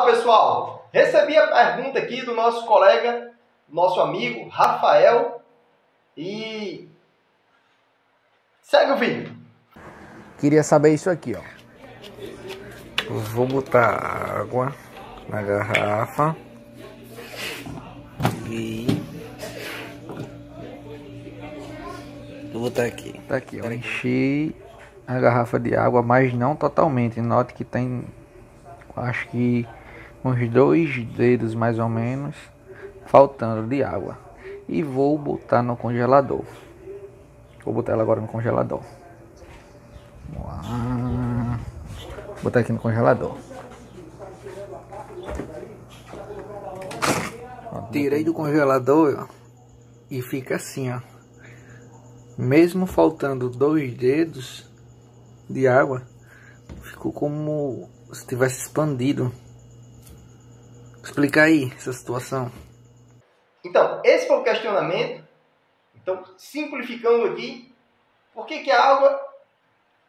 Fala pessoal, recebi a pergunta aqui do nosso colega, nosso amigo Rafael e segue o vídeo. Queria saber isso aqui, ó. Vou botar água na garrafa e vou botar aqui. Tá aqui, ó. Enchi a garrafa de água, mas não totalmente. Note que tem, acho que uns 2 dedos mais ou menos faltando de água. E vou botar no congelador. Vou botar ela agora no congelador. Vamos lá. Vou botar aqui no congelador. Tirei do congelador, ó, e fica assim, ó. Mesmo faltando 2 dedos de água, ficou como se tivesse expandido. Explica aí essa situação. Então, esse foi o questionamento. Então, simplificando aqui, por que a água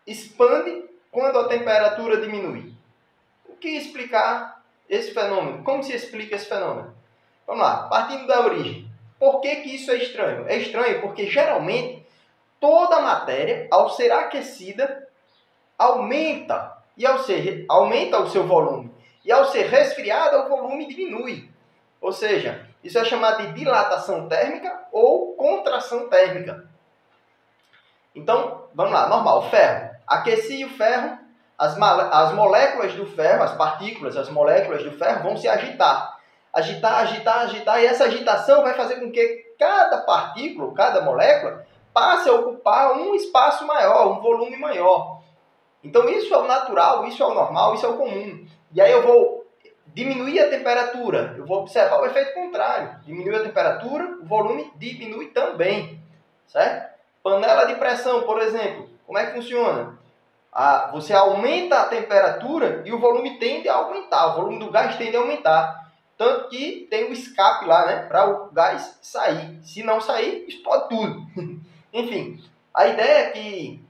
expande quando a temperatura diminui? O que explicar esse fenômeno? Como se explica esse fenômeno? Vamos lá, partindo da origem. Por que isso é estranho? É estranho porque geralmente toda a matéria, ao ser aquecida, aumenta o seu volume. E ao ser resfriada, o volume diminui. Ou seja, isso é chamado de dilatação térmica ou contração térmica. Então, vamos lá, normal, ferro. Aqueci o ferro, as moléculas do ferro, as partículas, as moléculas do ferro vão se agitar. Agitar, e essa agitação vai fazer com que cada partícula, cada molécula, passe a ocupar um espaço maior, um volume maior. Então isso é o natural, isso é o normal, isso é o comum. E aí eu vou diminuir a temperatura, eu vou observar o efeito contrário. Diminui a temperatura, o volume diminui também, certo? Panela de pressão, por exemplo, como é que funciona? Você aumenta a temperatura e o volume tende a aumentar, o volume do gás tende a aumentar. Tanto que tem o escape lá, né, para o gás sair. Se não sair, explode tudo. Enfim, a ideia é que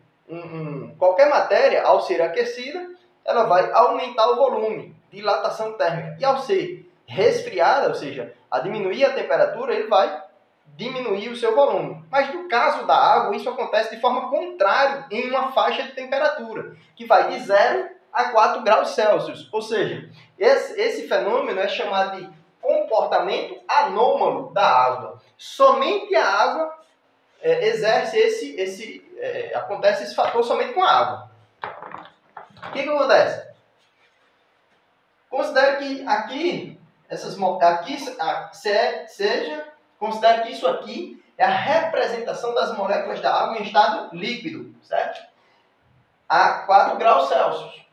qualquer matéria, ao ser aquecida, ela vai aumentar o volume, dilatação térmica. E ao ser resfriada, ou seja, a diminuir a temperatura, ele vai diminuir o seu volume. Mas no caso da água, isso acontece de forma contrária em uma faixa de temperatura, que vai de 0 a 4 graus Celsius. Ou seja, esse fenômeno é chamado de comportamento anômalo da água. Somente a água acontece esse fator somente com a água. O que acontece? Considere que considere que isso aqui é a representação das moléculas da água em estado líquido, certo? A 4 graus Celsius.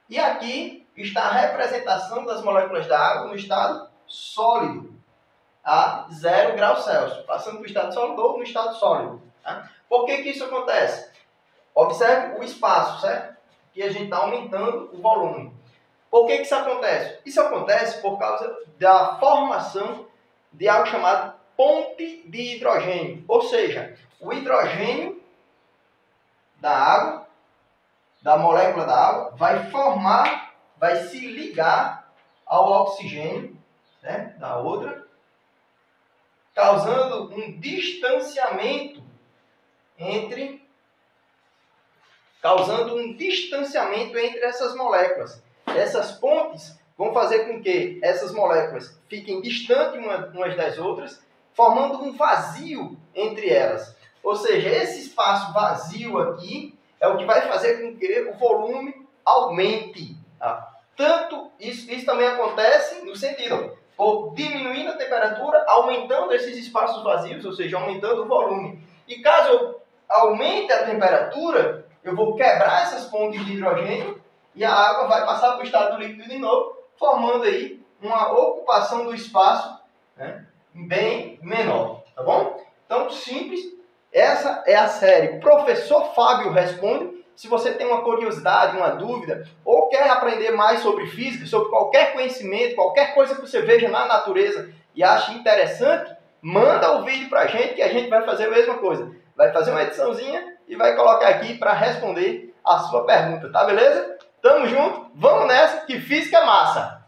E aqui está a representação das moléculas da água no estado sólido, a 0 graus Celsius, passando para o estado sólido ou no estado sólido. Tá? Por que isso acontece? Observe o espaço, certo? Que a gente está aumentando o volume. Por que isso acontece? Isso acontece por causa da formação de algo chamado ponte de hidrogênio. Ou seja, o hidrogênio da água, da molécula da água, vai se ligar ao oxigênio, né, da outra, causando um distanciamento entre essas moléculas. Essas pontes vão fazer com que essas moléculas fiquem distantes umas das outras, formando um vazio entre elas. Ou seja, esse espaço vazio aqui é o que vai fazer com que o volume aumente. Tá? Tanto isso também acontece no sentido, por diminuindo a temperatura, aumentando esses espaços vazios, ou seja, aumentando o volume. E caso eu aumente a temperatura, eu vou quebrar essas pontes de hidrogênio e a água vai passar para o estado líquido de novo, formando aí uma ocupação do espaço, né, bem menor, tá bom? Então, simples. Essa é a série Professor Fábio Responde. Se você tem uma curiosidade, uma dúvida, ou quer aprender mais sobre física, sobre qualquer conhecimento, qualquer coisa que você veja na natureza e ache interessante, manda o vídeo pra gente que a gente vai fazer a mesma coisa. Vai fazer uma ediçãozinha e vai colocar aqui para responder a sua pergunta, tá beleza? Tamo junto, vamos nessa! que física é massa.